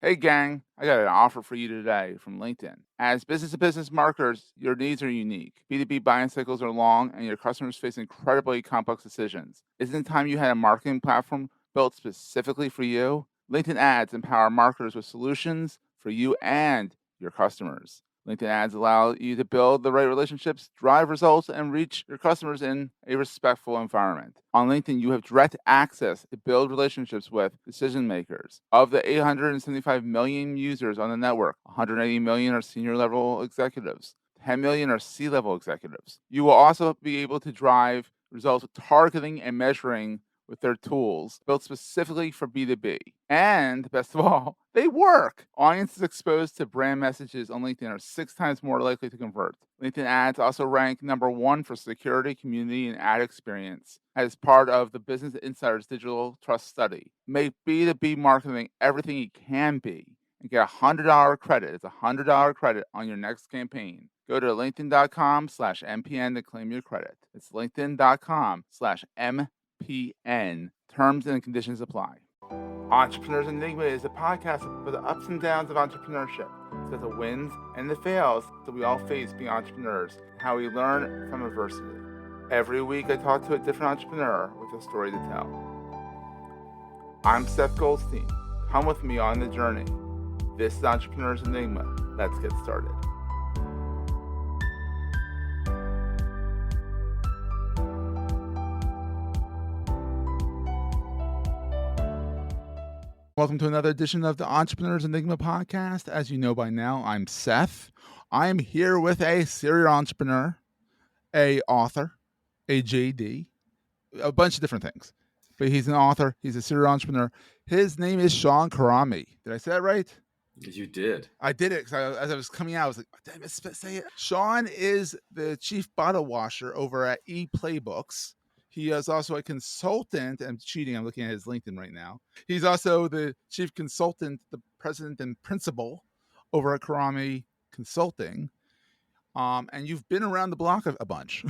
Hey gang, I got an offer for you today from LinkedIn. As business-to-business marketers, your needs are unique. B2B buying cycles are long and your customers face incredibly complex decisions. Isn't it time you had a marketing platform built specifically for you? LinkedIn ads empower marketers with solutions for you and your customers. LinkedIn ads allow you to build the right relationships, drive results, and reach your customers in a respectful environment. On LinkedIn, you have direct access to build relationships with decision makers. Of the 875 million users on the network, 180 million are senior level executives. 10 million are C-level executives. You will also be able to drive results with targeting and measuring with their tools built specifically for B2B. And best of all, they work. Audiences exposed to brand messages on LinkedIn are 6 times more likely to convert. LinkedIn ads also rank number 1 for security, community, and ad experience as part of the Business Insider's Digital Trust Study. Make B2B marketing everything it can be and get a $100 credit. It's a $100 credit on your next campaign. Go to linkedin.com/MPN to claim your credit. It's linkedin.com/MPN. Terms and conditions apply. Entrepreneurs Enigma is a podcast for the ups and downs of entrepreneurship. It's got the wins and the fails that we all face being entrepreneurs, how we learn from adversity. Every week I talk to a different entrepreneur with a story to tell. I'm Seth Goldstein. Come with me on the journey. This is Entrepreneurs Enigma. Let's get started. Welcome to another edition of the Entrepreneurs Enigma podcast. As you know by now, I'm Seth. I'm here with a serial entrepreneur, a author, a JD, a bunch of different things. But he's an author. He's a serial entrepreneur. His name is Shawn Khorrami. Did I say that right? You did. I did it because as I was coming out, I was like, did I say it? Shawn is the chief bottle washer over at ePlaybooks. He is also a consultant. I'm cheating. I'm looking at his LinkedIn right now. He's also the chief consultant, the president and principal over at Khorrami Consulting. And you've been around the block a bunch.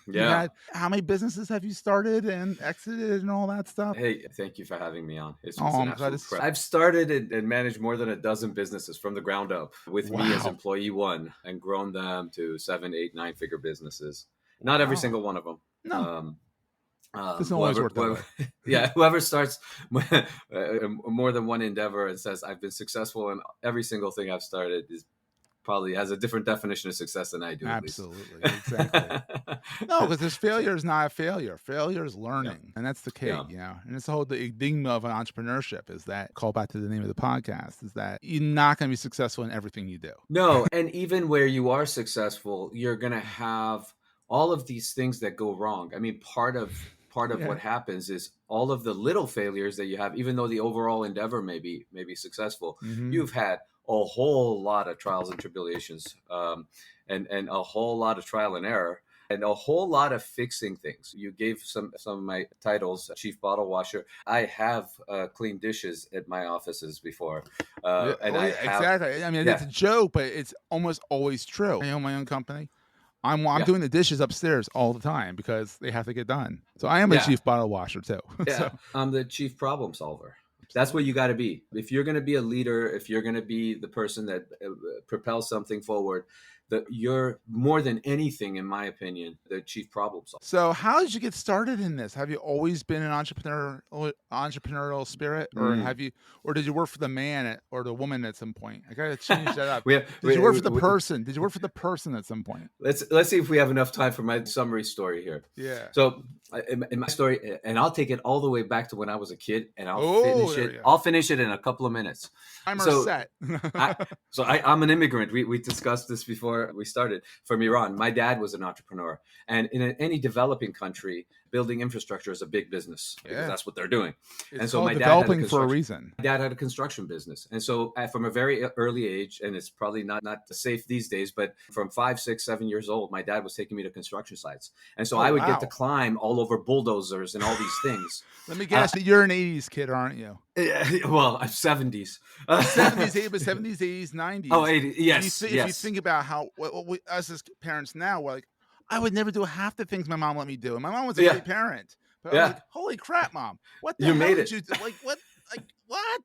Yeah. How many businesses have you started and exited and all that stuff? Hey, thank you for having me on. It's I'm an glad absolute pleasure. I've started and managed more than a dozen businesses from the ground up with me as employee one and grown them to 7, 8, 9-figure businesses. Not every single one of them. No. Doesn't always work that way. Yeah, whoever starts more than one endeavor and says, I've been successful in every single thing I've started is probably has a different definition of success than I do. Absolutely. Exactly. No, because failure is not a failure. Failure is learning. And that's the key, you know. And it's the enigma of an entrepreneurship is that, call back to the name of the podcast, is that you're not going to be successful in everything you do. No. And even where you are successful, you're going to have all of these things that go wrong. I mean, part of what happens is all of the little failures that you have, even though the overall endeavor may be successful, you've had a whole lot of trials and tribulations, and a whole lot of trial and error, and a whole lot of fixing things. You gave some of my titles, chief bottle washer. I have cleaned dishes at my offices before, exactly. I mean, it's a joke, but it's almost always true. I own my own company. I'm doing the dishes upstairs all the time because they have to get done. So I am a chief bottle washer too. So I'm the chief problem solver. That's what you got to be. If you're going to be a leader, if you're going to be the person that propels something forward, that you're more than anything, in my opinion, the chief problem solver. So how did you get started in this? Have you always been an entrepreneurial spirit, or did you work for the man or the woman at some point? I gotta change that up. Did you work for the person? Did you work for the person at some point? Let's see if we have enough time for my summary story here. Yeah. So in my story, and I'll take it all the way back to when I was a kid, and I'll finish it in a couple of minutes. I'm set. I'm an immigrant. We discussed this before we started, from Iran. My dad was an entrepreneur, and in any developing country, building infrastructure is a big business because that's what they're doing. And so my dad had for a reason. My dad had a construction business, and so from a very early age, and it's probably not safe these days, but from 5, 6, 7 years old, my dad was taking me to construction sites, and so I would get to climb all over bulldozers and all these things. Let me guess, you're an 80s kid, aren't you? Well, 70s. 70s, 80s, 90s. Oh, 80s, yes. If you think about how us as parents now, we're like, I would never do half the things my mom let me do. And my mom was a great parent. But I was like, holy crap, Mom. What the hell did you do? Like, what?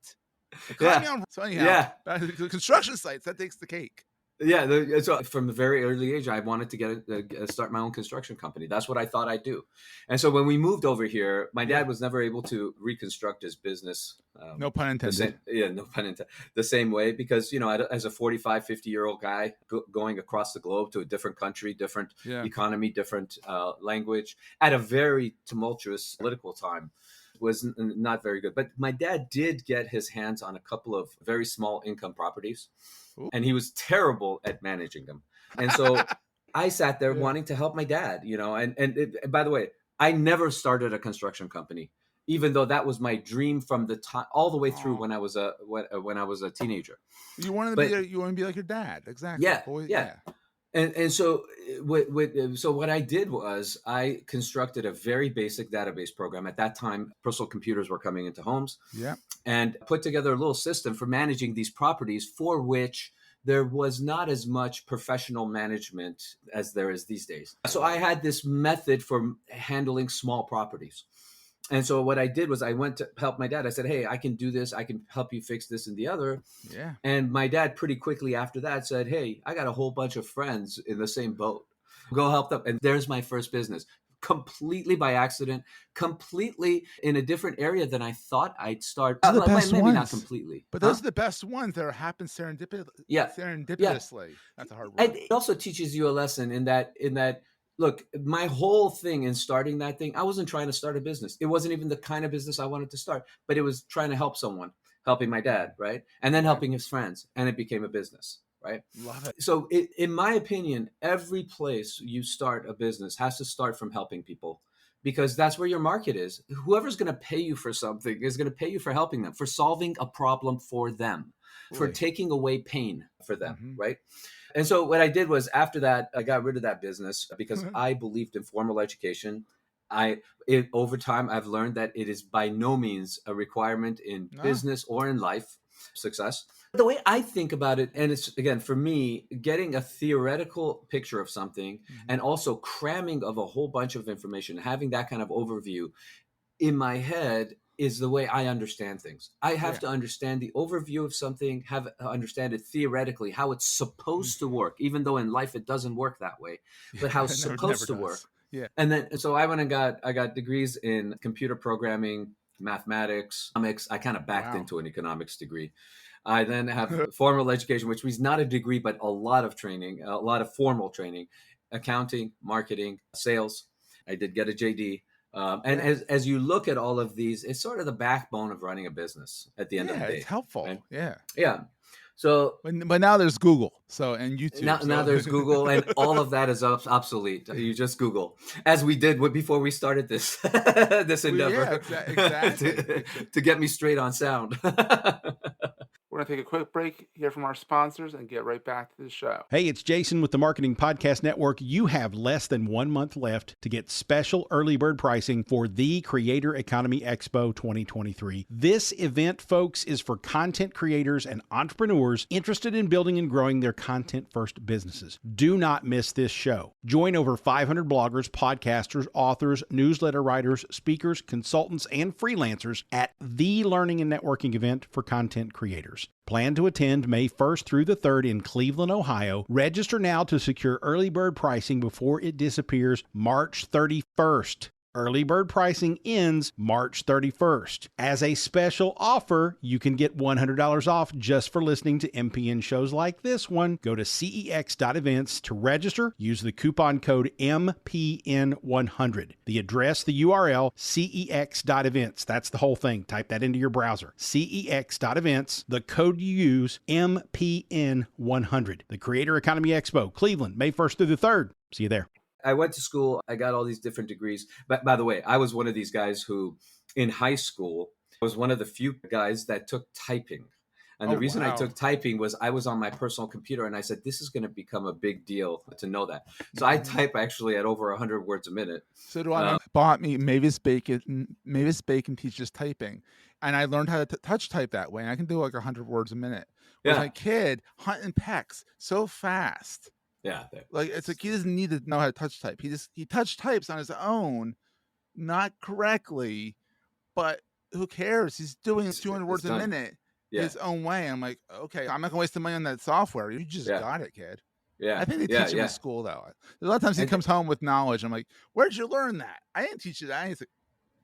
Caught me Yeah. on. So anyhow, Yeah. back to the construction sites. That takes the cake. Yeah, so from the very early age, I wanted to start my own construction company. That's what I thought I'd do. And so when we moved over here, my Yeah. dad was never able to reconstruct his business. No pun The intended. same, yeah, no pun intended. The same way, because as a 45, 50-year-old guy going across the globe to a different country, different Yeah. economy, different language, at a very tumultuous political time, was not very good. But my dad did get his hands on a couple of very small income properties, Ooh. and he was terrible at managing them. And so I sat there Yeah. wanting to help my dad, by the way, I never started a construction company, even though that was my dream from the time all the way through Aw. when I was a teenager. You wanted to be. But You want to be like your dad. Exactly. yeah, Boy. yeah. Yeah. So what I did was I constructed a very basic database program. At that time, personal computers were coming into homes, Yeah. and put together a little system for managing these properties, for which there was not as much professional management as there is these days. So I had this method for handling small properties. And so what I did was I went to help my dad. I said, "Hey, I can do this. I can help you fix this and the other." Yeah. And my dad pretty quickly after that said, "Hey, I got a whole bunch of friends in the same boat. Go help them." And there's my first business, completely by accident, completely in a different area than I thought I'd start. Those are the best Maybe not ones. completely. But Huh? those are the best ones that happen Yeah. Yeah. serendipitously. That's a hard And word. it also teaches you a lesson in that look, my whole thing in starting that thing, I wasn't trying to start a business. It wasn't even the kind of business I wanted to start, but it was trying to help someone, helping my dad, right? And then Yeah. helping his friends, and it became a business, right? Love it. So in my opinion, every place you start a business has to start from helping people, because that's where your market is. Whoever's going to pay you for something is going to pay you for helping them, for solving a problem for them, for Boy. taking away pain for them, Mhm. right? And so what I did was, after that, I got rid of that business because I believed in formal education. Over time, I've learned that it is by no means a requirement in No. business or in life success. The way I think about it, and it's, again, for me, getting a theoretical picture of something and also cramming of a whole bunch of information, having that kind of overview in my head, is the way I understand things. I have Yeah. to understand the overview of something, understand it theoretically, how it's supposed to work, even though in life it doesn't work that way, but how it's Never supposed to work. does. Yeah. And then, so I went and I got degrees in computer programming, mathematics, economics. I kind of backed Wow. into an economics degree. I then have formal education, which was not a degree, but a lot of training, a lot of formal training, accounting, marketing, sales. I did get a JD. And Yeah. as you look at all of these, it's sort of the backbone of running a business at the end of the Yeah, it's day. helpful. Right? Yeah. Yeah. So But now there's Google, and YouTube. now there's Google, and all of that is obsolete. You just Google, as we did before we started this this Yeah, endeavor, exactly. to get me straight on sound. We're going to take a quick break, hear from our sponsors, and get right back to the show. Hey, it's Jason with the Marketing Podcast Network. You have less than 1 month left to get special early bird pricing for the Creator Economy Expo 2023. This event, folks, is for content creators and entrepreneurs interested in building and growing their content-first businesses. Do not miss this show. Join over 500 bloggers, podcasters, authors, newsletter writers, speakers, consultants, and freelancers at the learning and networking event for content creators. Plan to attend May 1st through the 3rd in Cleveland, Ohio. Register now to secure early bird pricing before it disappears March 31st. Early bird pricing ends March 31st. As a special offer, you can get $100 off just for listening to MPN shows like this one. Go to cex.events to register. Use the coupon code MPN100. The address, the URL, cex.events. That's the whole thing. Type that into your browser. cex.events. The code you use, MPN100. The Creator Economy Expo, Cleveland, May 1st through the 3rd. See you there. I went to school. I got all these different degrees. But by the way, I was one of these guys who, in high school, was one of the few guys that took typing. And the reason I took typing was I was on my personal computer, and I said, this is going to become a big deal to know that. So I type actually at over 100 words a minute. So do I. Bought me Mavis Bacon. Mavis Bacon teaches typing, and I learned how to touch type that way. And I can do like 100 words a minute. Whereas my kid hunting pecks so fast. Yeah. Like, it's like he doesn't need to know how to touch type. He touch types on his own, not correctly, but who cares? He's doing 200 words a minute. Yeah. his own way. I'm like, okay, I'm not gonna waste the money on that software. You just Yeah. got it, kid. I Yeah. think they Yeah. teach him in Yeah. school though. A lot of times he And comes home with knowledge. I'm like, where'd you learn that? I didn't teach you that. He's like,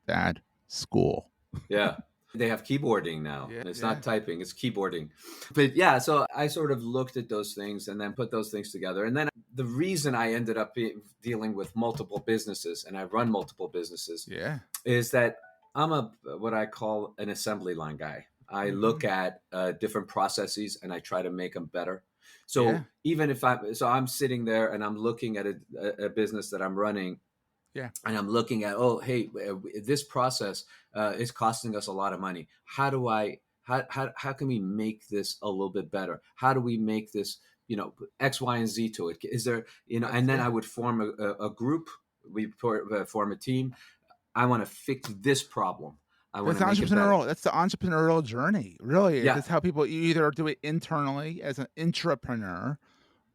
Dad, school. yeah, they have keyboarding now. Yeah, It's yeah, not typing, it's keyboarding. But yeah, so I sort of looked at those things and then put those things together. And then the reason I ended up dealing with multiple businesses, and I run multiple businesses, yeah. is that I'm a what I call an assembly line guy. I look at different processes and I try to make them better. Yeah, So even if I'm sitting there and I'm looking at a business that I'm running, yeah. and I'm looking at, oh, hey, this process is costing us a lot of money. How can we make this a little bit better? How do we make this, X, Y, and Z to it? Is there, and then Yeah. I would form a group. We form a team. I want to fix this problem. I want That's to make it better. entrepreneurial. That's the entrepreneurial journey. Really, Yeah. that's how people, you either do it internally as an intrapreneur,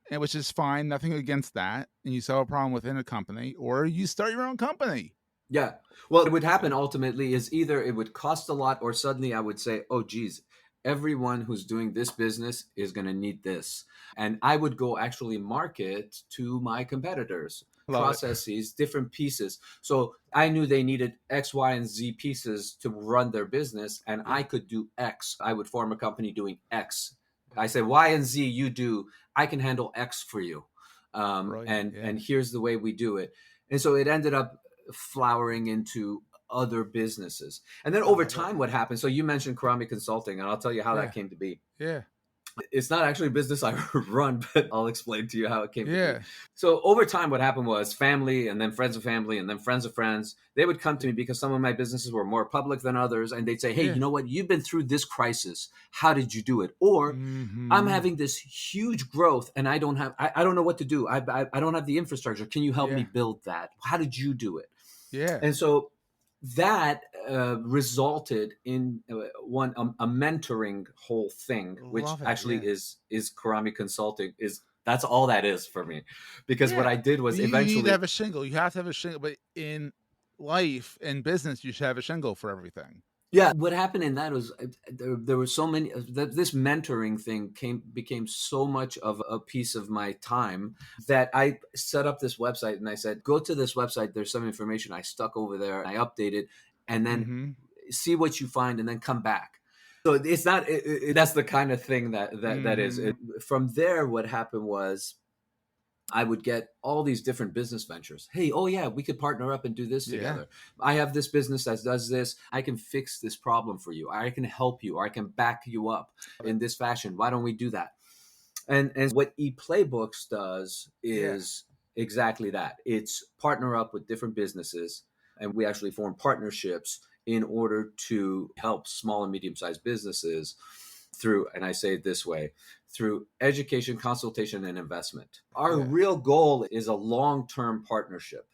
and which is fine, nothing against that, and you solve a problem within a company, or you start your own company. Yeah. Well, what would happen ultimately is either it would cost a lot, or suddenly I would say, oh, geez, everyone who's doing this business is going to need this. And I would go actually market to my competitors, Love it. processes, different pieces. So I knew they needed X, Y, and Z pieces to run their business, and Yeah. I could do X. I would form a company doing X. I said, Y and Z, you do. I can handle X for you. Brilliant. Yeah. And here's the way we do it. And so it ended up flowering into other businesses. And then I over love it. time, what happened? So you mentioned Khorrami Consulting, and I'll tell you how Yeah. that came to be. Yeah. It's not actually a business I run, but I'll explain to you how it came to Yeah. be. So over time, what happened was family, and then friends of family, and then friends of friends. They would come to me because some of my businesses were more public than others, and they'd say, "Hey, Yeah. you know what? You've been through this crisis. How did you do it?" Or I'm having this huge growth, and I don't know what to do. I don't have the infrastructure. Can you help me build that? How did you do it? Yeah. And so that resulted in a mentoring whole thing, which Love it. actually Yeah. is Khorrami Consulting. That's all that is for me, because what I did was You need to eventually, have a shingle. You have to have a shingle, but in life and business, you should have a shingle for everything. yeah. What happened in that was there were so many. This mentoring thing became so much of a piece of my time that I set up this website, and I said, "Go to this website. There's some information." I stuck over there, and I updated, and then see what you find, and then come back. So it's not. That's the kind of thing that is. From there, what happened was, I would get all these different business ventures. Hey, oh yeah, we could partner up and do this together. I have this business that does this. I can fix this problem for you. I can help you, or I can back you up in this fashion. Why don't we do that? And what ePlaybooks does is exactly that. It's partner up with different businesses, and we actually form partnerships in order to help small and medium-sized businesses through, and I say it this way, through education, consultation, and investment. Our real goal is a long-term partnership.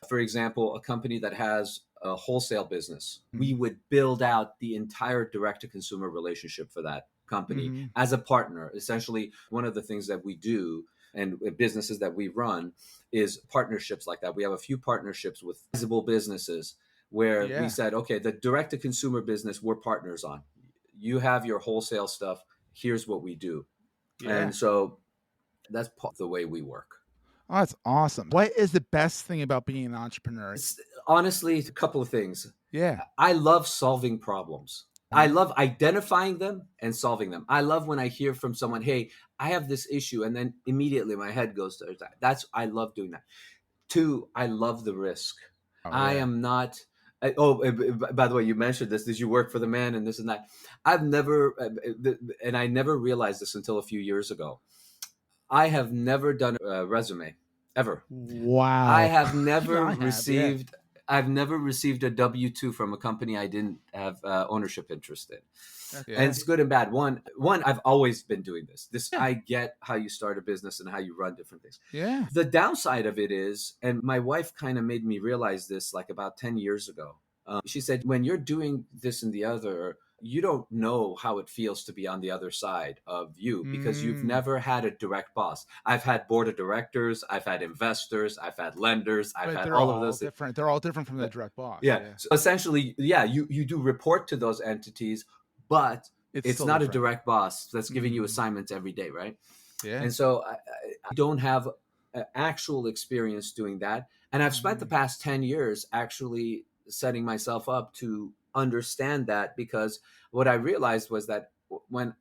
For example, a company that has a wholesale business, we would build out the entire direct-to-consumer relationship for that company as a partner. Essentially, one of the things that we do and businesses that we run is partnerships like that. We have a few partnerships with visible businesses where we said, okay, the direct-to-consumer business, we're partners on. You have your wholesale stuff. Here's what we do. And so that's the way we work. Oh, that's awesome. What is the best thing about being an entrepreneur? Honestly, a couple of things. Yeah. I love solving problems. I love identifying them and solving them. I love when I hear from someone, hey, I have this issue. And then immediately my head goes to that. I love doing that. Two, I love the risk. I am not. By the way, you mentioned this. Did you work for the man and this and that? I've never, and I never realized this until a few years ago. I have never done a resume ever. Wow. I have never received. I've never received a W-2 from a company I didn't have ownership interest in. And it's good and bad. One, I've always been doing this. I get how you start a business and how you run different things. Yeah. The downside of it is, and my wife kind of made me realize this like about 10 years ago. She said, when you're doing this and the other, you don't know how it feels to be on the other side of you because you've never had a direct boss. I've had board of directors, I've had investors, I've had lenders, I've had all of those different. They're all different from the direct boss. So essentially, you do report to those entities, but It's so not a different. direct boss that's giving you Mhm. assignments every day, right? Yeah. And so I don't have actual experience doing that. And I've spent the Mhm. past 10 years actually setting myself up to understand that, because what I realized was that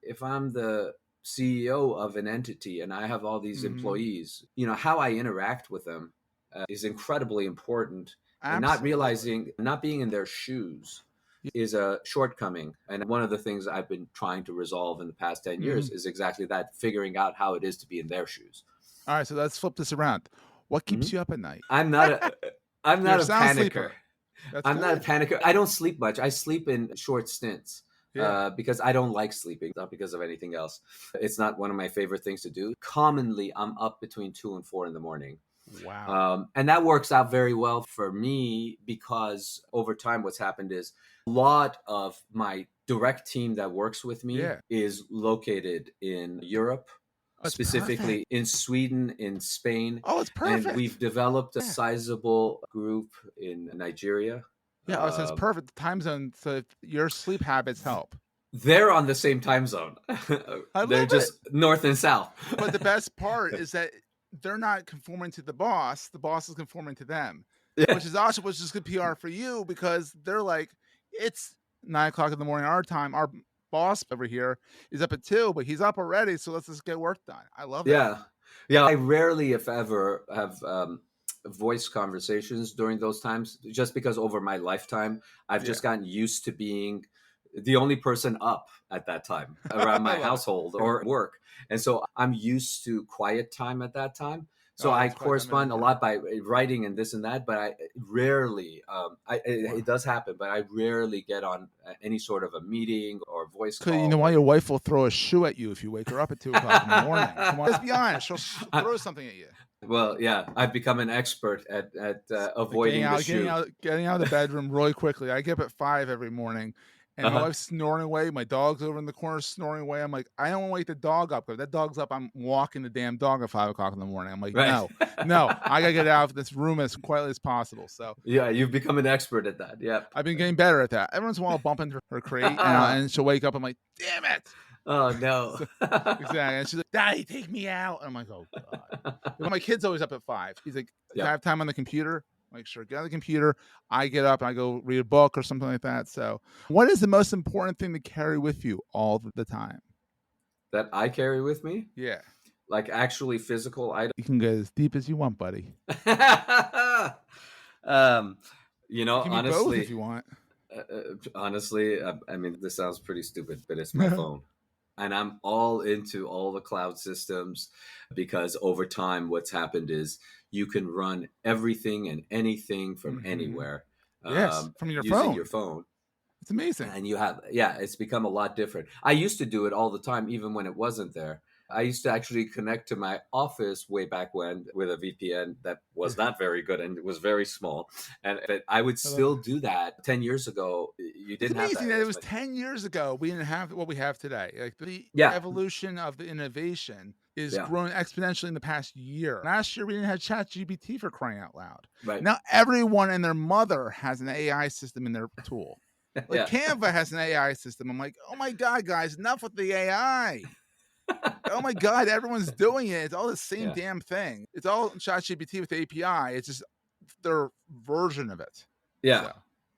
if I'm the CEO of an entity and I have all these Mhm. employees, how I interact with them is incredibly important. And Absolutely. not being in their shoes is a shortcoming. And one of the things I've been trying to resolve in the past 10 years Mhm. is exactly that, figuring out how it is to be in their shoes. All right, so let's flip this around. What keeps Mhm. you up at night? I'm not a I'm You're not a a sound panicker. sleeper. That's I'm not a good. panicker. I don't sleep much. I sleep in short stints Yeah. because I don't like sleeping, not because of anything else. It's not one of my favorite things to do. Commonly, I'm up between 2 and 4 in the morning. Wow. And that works out very well for me, because over time, what's happened is a lot of my direct team that works with me Yeah. is located in Europe, Oh, it's perfect. specifically in Sweden, in Spain. Oh, it's And perfect. we've developed a Yeah. sizable group in Nigeria. Yeah, oh, so it's Um, perfect. The time zone, so if your sleep habits help. they're on the same time zone. I They're love it. just north and south. But the best part is that they're not conforming to the boss is conforming to them, Yeah. which is awesome, which is good PR for you because they're like, it's 9 o'clock in the morning our time. Our boss over here is up at 2, but he's up already, so let's just get work done. I love it. Yeah. Yeah. I rarely, if ever, have voice conversations during those times, just because over my lifetime, I've Yeah. just gotten used to being the only person up at that time around I my love it. household or work. And so I'm used to quiet time at that time. So Oh, I that's quite time of correspond a year. lot by writing and this and that, but I rarely, it does happen, but I rarely get on any sort of a meeting or voice Cause you know call. why your wife will throw a shoe at you if you wake her up at 2 o'clock in the morning. Come on, let's be honest. She'll throw something at you. Well, yeah, I've become an expert at Like getting avoiding the out, shoe. getting out of the bedroom really quickly. I get up at 5 every morning, and my Uh-huh. wife's snoring away. My dog's over in the corner snoring away. I'm like, I don't want to wake the dog up. If that dog's up, I'm walking the damn dog at 5 o'clock in the morning. I'm like, Right. no, no, I gotta get out of this room as quietly as possible. So Yeah, you've become an expert at that. Yep. I've been getting better at that. Every once in a while, I'll bump into her crate, and she'll wake up. I'm like, damn it. Oh no. So, exactly. And she's like, Daddy, take me out. And I'm like, oh God. But my kid's always up at 5. He's like, can I Yep. have time on the computer? I'm like, sure, get on the computer. I get up and I go read a book or something like that. So what is the most important thing to carry with you all the time? That I carry with me, Yeah. like actually physical items. You can go as deep as you want, buddy. um, You can be both if honestly, you want. I mean, this sounds pretty stupid, but it's my phone. And I'm all into all the cloud systems, because over time, what's happened is you can run everything and anything from anywhere, Yes, from your using phone. your phone. It's amazing. And it's become a lot different. I used to do it all the time, even when it wasn't there. I used to actually connect to my office way back when with a VPN that was not very good and it was very small. But I would I love it. still do that. 10 years ago, you It's didn't have amazing that that it as was much. 10 years ago. We didn't have what we have today. Like the Yeah. evolution of the innovation is Yeah. growing exponentially in the past year. Last year, we didn't have ChatGPT for crying out loud. Right. Now, everyone and their mother has an AI system in their tool. Like Yeah. Canva has an AI system. I'm like, oh my God, guys, enough with the AI. Oh my God, everyone's doing it. It's all the same Yeah. damn thing. It's all ChatGPT with the API. It's just their version of it. Yeah. So,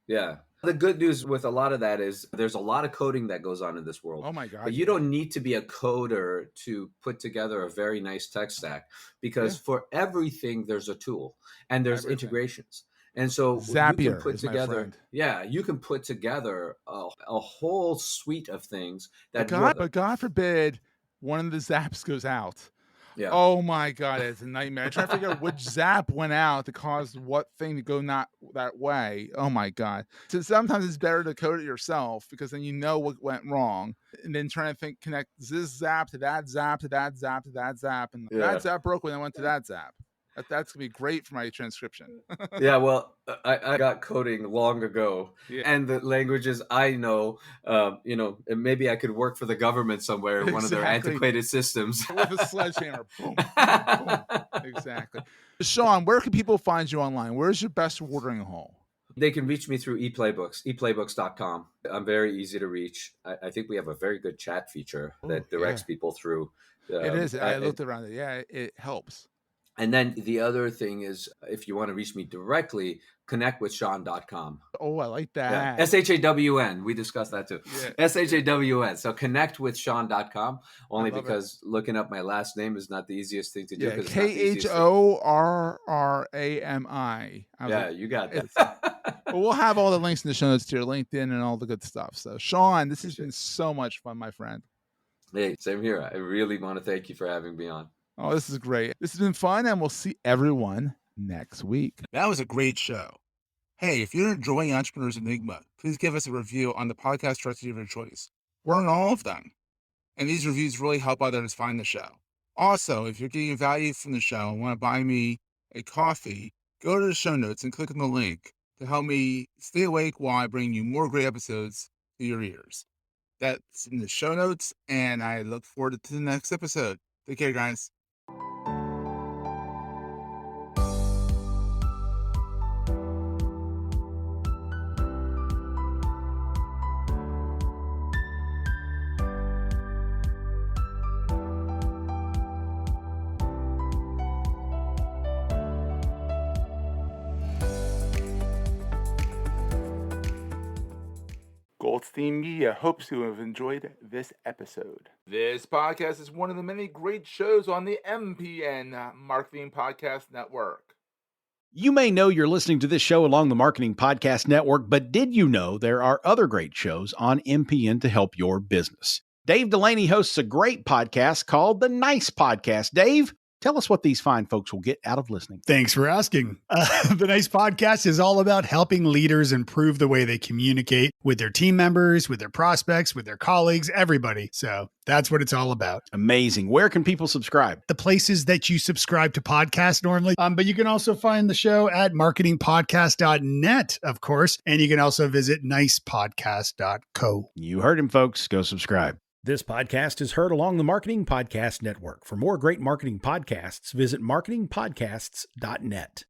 Yeah. The good news with a lot of that is there's a lot of coding that goes on in this world. oh my God. But you don't need to be a coder to put together a very nice tech stack, because for everything there's a tool and there's Everything. integrations. And so you can Zapier put is my together, friend. you can put together a whole suite of things that But God forbid one of the zaps goes out. Yeah. Oh my God, it's a nightmare. I try to figure out which zap went out to cause what thing to go not that way. Oh my God. So sometimes it's better to code it yourself because then you know what went wrong. And then trying to connect this zap to that zap to that zap to that zap. And that zap broke when I went to that zap. That's gonna be great for my transcription. Yeah, well, I got coding long ago, and the languages I know, and maybe I could work for the government somewhere, one of their antiquated systems. With a sledgehammer. Boom, boom, boom. Exactly. Shawn, where can people find you online? Where's your best watering hole? They can reach me through eplaybooks.com. I'm very easy to reach. I think we have a very good chat feature that directs people through. It is. I looked around it. Yeah, it helps. And then the other thing is, if you want to reach me directly, connect with Shawn.com. Oh, I like that. Yeah. SHAWN. We discussed that too. Yeah. SHAWN. So connect with Shawn.com, only because looking up my last name is not the easiest thing to do. Yeah, KHORRAMI. Yeah, you got that. But we'll have all the links in the show notes to your LinkedIn and all the good stuff. So, Shawn, this has been so much fun, my friend. Hey, same here. I really want to thank you for having me on. Oh, this is great. This has been fun, and we'll see everyone next week. That was a great show. Hey, if you're enjoying Entrepreneurs Enigma, please give us a review on the podcast directory of your choice. We're on all of them. And these reviews really help others find the show. Also, if you're getting value from the show and want to buy me a coffee, go to the show notes and click on the link to help me stay awake while I bring you more great episodes to your ears. That's in the show notes, and I look forward to the next episode. Take care, guys. Goldstein Media hopes you have enjoyed this episode. This podcast is one of the many great shows on the MPN Marketing Podcast Network. You may know you're listening to this show along the Marketing Podcast Network, but did you know there are other great shows on MPN to help your business? Dave Delaney hosts a great podcast called The Nice Podcast. Dave, tell us what these fine folks will get out of listening. Thanks for asking. The Nice Podcast is all about helping leaders improve the way they communicate with their team members, with their prospects, with their colleagues, everybody. So that's what it's all about. Amazing. Where can people subscribe? The places that you subscribe to podcasts normally. But you can also find the show at marketingpodcast.net, of course. And you can also visit nicepodcast.co. You heard him, folks. Go subscribe. This podcast is heard along the Marketing Podcast Network. For more great marketing podcasts, visit marketingpodcasts.net.